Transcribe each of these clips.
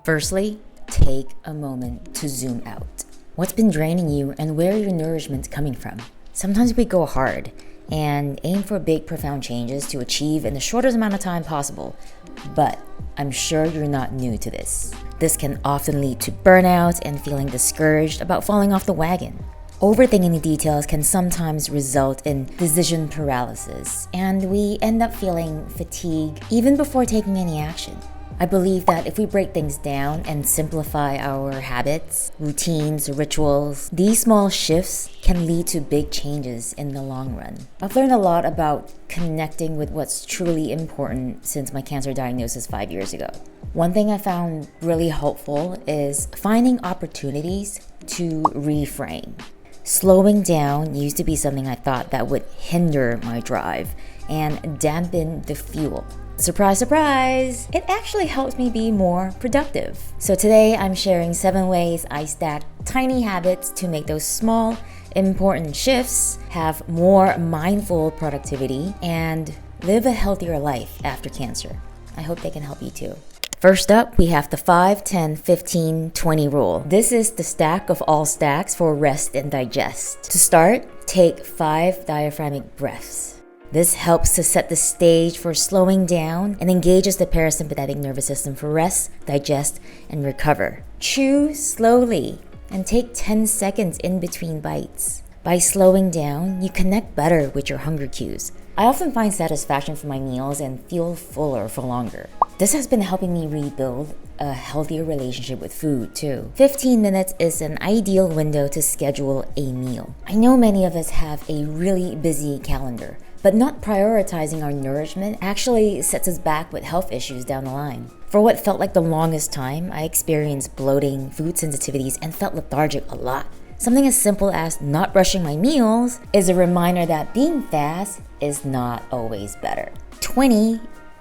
Firstly, take a moment to zoom out. What's been draining you and where your nourishment's coming from? Sometimes we go hard and aim for big, profound changes to achieve in the shortest amount of time possible. But I'm sure you're not new to this. This can often lead to burnout and feeling discouraged about falling off the wagon. Overthinking the details can sometimes result in decision paralysis, and we end up feeling fatigue even before taking any action. I believe that if we break things down and simplify our habits, routines, rituals, these small shifts can lead to big changes in the long run. I've learned a lot about connecting with what's truly important since my cancer diagnosis 5 years ago. One thing I found really helpful is finding opportunities to reframe. Slowing down used to be something I thought that would hinder my drive and dampen the fuel. Surprise, surprise! It actually helps me be more productive. So today I'm sharing 7 ways I stack tiny habits to make those small, important shifts have more mindful productivity and live a healthier life after cancer. I hope they can help you too. First up, we have the 5, 10, 15, 20 rule. This is the stack of all stacks for rest and digest. To start, take 5 diaphragmatic breaths. This helps to set the stage for slowing down and engages the parasympathetic nervous system for rest, digest, and recover. Chew slowly and take 10 seconds in between bites. By slowing down, you connect better with your hunger cues. I often find satisfaction from my meals and feel fuller for longer. This has been helping me rebuild a healthier relationship with food too. 15 minutes is an ideal window to schedule a meal. I know many of us have a really busy calendar, but not prioritizing our nourishment actually sets us back with health issues down the line. For what felt like the longest time, I experienced bloating, food sensitivities, and felt lethargic a lot. Something as simple as not rushing my meals is a reminder that being fast is not always better. 20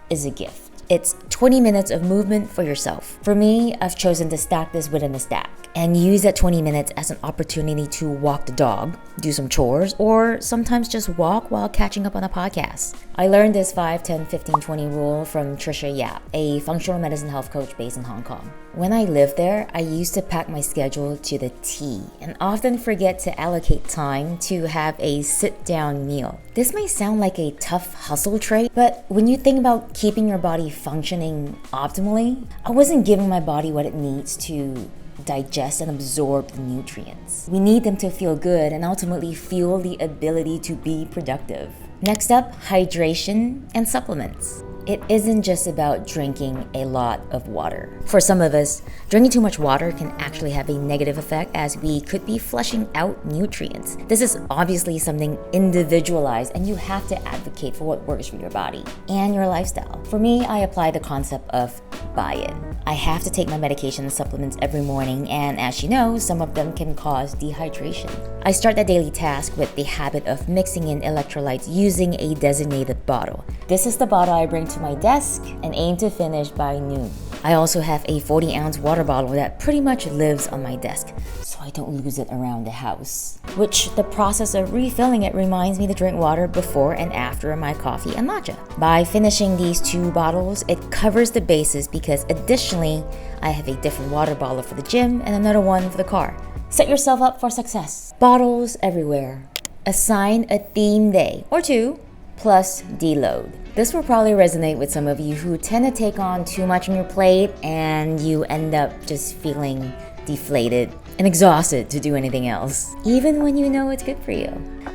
is a gift. It's 20 minutes of movement for yourself. For me, I've chosen to stack this within a stack and use that 20 minutes as an opportunity to walk the dog, do some chores, or sometimes just walk while catching up on a podcast. I learned this 5, 10, 15, 20 rule from Trisha Yap, a functional medicine health coach based in Hong Kong. When I lived there, I used to pack my schedule to the T and often forget to allocate time to have a sit-down meal. This may sound like a tough hustle trait, but when you think about keeping your body functioning optimally, I wasn't giving my body what it needs to digest and absorb the nutrients. We need them to feel good and ultimately fuel the ability to be productive. Next up, hydration and supplements. It isn't just about drinking a lot of water. For some of us, drinking too much water can actually have a negative effect as we could be flushing out nutrients. This is obviously something individualized and you have to advocate for what works for your body and your lifestyle. For me, I apply the concept of buy-in. I have to take my medication and supplements every morning, and as you know, some of them can cause dehydration. I start that daily task with the habit of mixing in electrolytes using a designated bottle. This is the bottle I bring to my desk and aim to finish by noon. I also have a 40-ounce water bottle that pretty much lives on my desk, so I don't lose it around the house. Which the process of refilling it reminds me to drink water before and after my coffee and matcha. By finishing these 2 bottles, it covers the bases because additionally, I have a different water bottle for the gym and another one for the car. Set yourself up for success. Bottles everywhere. Assign a theme day or 2 plus deload. This will probably resonate with some of you who tend to take on too much on your plate and you end up just feeling deflated and exhausted to do anything else, even when you know it's good for you.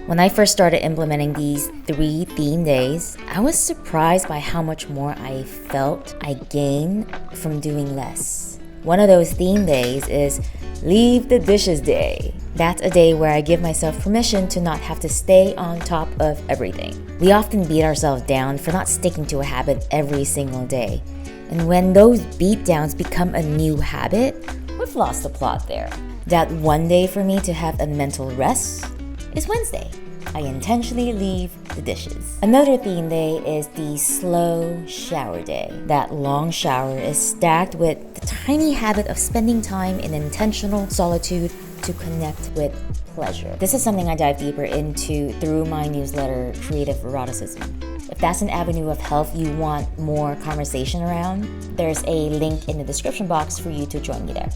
When I first started implementing these 3 theme days, I was surprised by how much more I felt I gained from doing less. One of those theme days is Leave the Dishes Day. That's a day where I give myself permission to not have to stay on top of everything. We often beat ourselves down for not sticking to a habit every single day. And when those beatdowns become a new habit, we've lost the plot there. That one day for me to have a mental rest is Wednesday. I intentionally leave the dishes. Another theme day is the slow shower day. That long shower is stacked with the tiny habit of spending time in intentional solitude to connect with pleasure. This is something I dive deeper into through my newsletter, Creative Eroticism. If that's an avenue of health you want more conversation around, there's a link in the description box for you to join me there.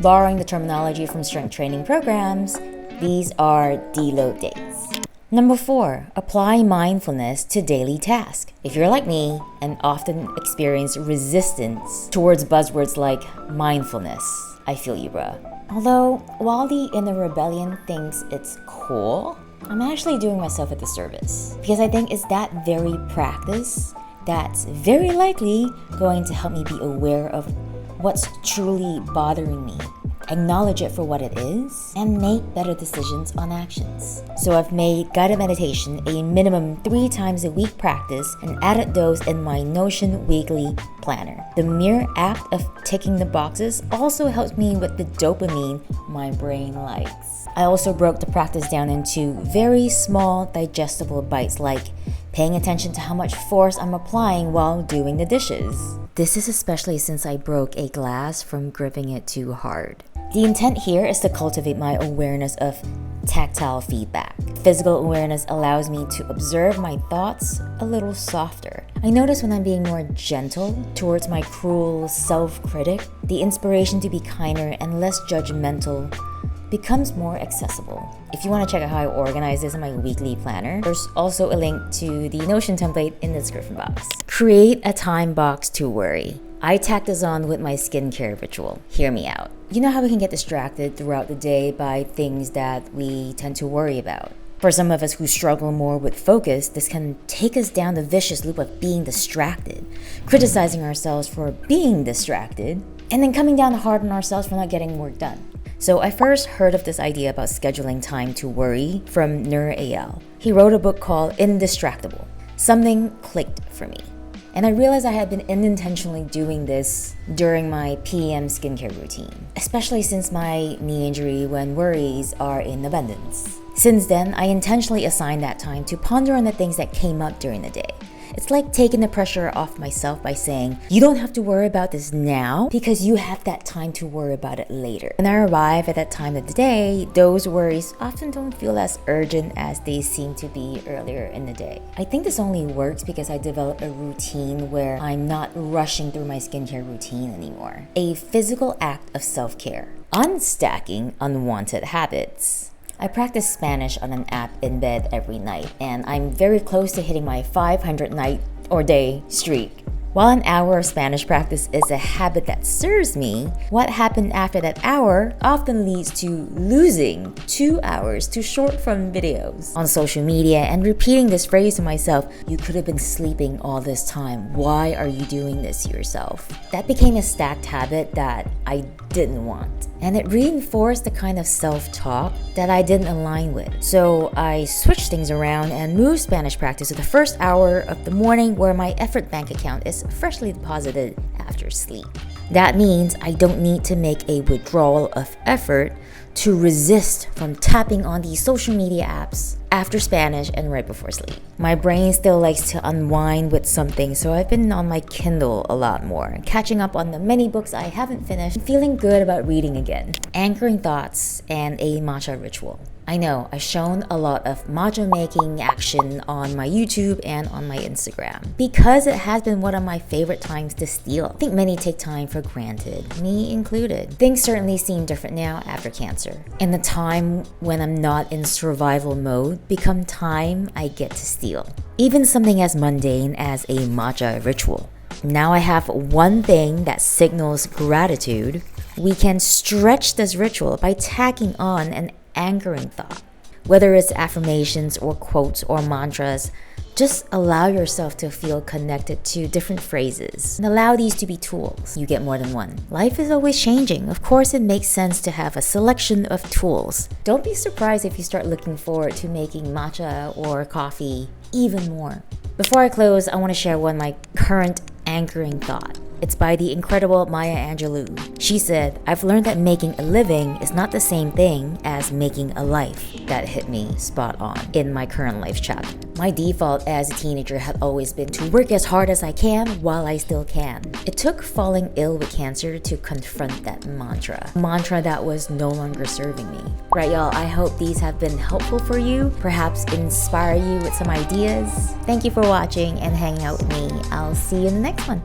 Borrowing the terminology from strength training programs, these are deload days. Number 4, apply mindfulness to daily tasks. If you're like me and often experience resistance towards buzzwords like mindfulness, I feel you, bruh. Although, while the inner rebellion thinks it's cool, I'm actually doing myself a disservice. Because I think it's that very practice that's very likely going to help me be aware of what's truly bothering me, acknowledge it for what it is, and make better decisions on actions. So I've made guided meditation a minimum 3 times a week practice and added those in my Notion weekly planner. The mere act of ticking the boxes also helps me with the dopamine my brain likes. I also broke the practice down into very small digestible bites, like paying attention to how much force I'm applying while doing the dishes. This is especially since I broke a glass from gripping it too hard. The intent here is to cultivate my awareness of tactile feedback. Physical awareness allows me to observe my thoughts a little softer. I notice when I'm being more gentle towards my cruel self-critic, the inspiration to be kinder and less judgmental becomes more accessible. If you want to check out how I organize this in my weekly planner, there's also a link to the Notion template in the description box. Create a time box to worry. I tack this on with my skincare ritual. Hear me out. You know how we can get distracted throughout the day by things that we tend to worry about? For some of us who struggle more with focus, this can take us down the vicious loop of being distracted, criticizing ourselves for being distracted, and then coming down hard on ourselves for not getting work done. So I first heard of this idea about scheduling time to worry from Nur Eyal. He wrote a book called Indistractable. Something clicked for me. And I realized I had been unintentionally doing this during my PM skincare routine, especially since my knee injury when worries are in abundance. Since then, I intentionally assigned that time to ponder on the things that came up during the day. It's like taking the pressure off myself by saying, you don't have to worry about this now because you have that time to worry about it later. When I arrive at that time of the day, those worries often don't feel as urgent as they seem to be earlier in the day. I think this only works because I developed a routine where I'm not rushing through my skincare routine anymore. A physical act of self-care. Unstacking unwanted habits. I practice Spanish on an app in bed every night, and I'm very close to hitting my 500 night or day streak. While an hour of Spanish practice is a habit that serves me, what happened after that hour often leads to losing 2 hours to short form videos on social media and repeating this phrase to myself, you could have been sleeping all this time. Why are you doing this to yourself? That became a stacked habit that I didn't want. And it reinforced the kind of self-talk that I didn't align with. So I switched things around and moved Spanish practice to the first hour of the morning where my effort bank account is freshly deposited after sleep. That means I don't need to make a withdrawal of effort to resist from tapping on these social media apps after Spanish and right before sleep. My brain still likes to unwind with something, so I've been on my Kindle a lot more, catching up on the many books I haven't finished, and feeling good about reading again. Anchoring thoughts and a matcha ritual. I know, I've shown a lot of matcha making action on my YouTube and on my Instagram because it has been one of my favorite times to steal. I think many take time for granted, me included. Things certainly seem different now after cancer. And the time when I'm not in survival mode become time I get to steal. Even something as mundane as a matcha ritual. Now I have one thing that signals gratitude. We can stretch this ritual by tacking on an anchoring thought. Whether it's affirmations or quotes or mantras, just allow yourself to feel connected to different phrases and allow these to be tools. You get more than one. Life is always changing. Of course, it makes sense to have a selection of tools. Don't be surprised if you start looking forward to making matcha or coffee even more. Before I close, I want to share one my current anchoring thought. It's by the incredible Maya Angelou. She said, "I've learned that making a living is not the same thing as making a life." That hit me spot on in my current life chapter. My default as a teenager had always been to work as hard as I can while I still can. It took falling ill with cancer to confront that mantra. A mantra that was no longer serving me. Right, y'all, I hope these have been helpful for you, perhaps inspire you with some ideas. Thank you for watching and hanging out with me. I'll see you in the next one.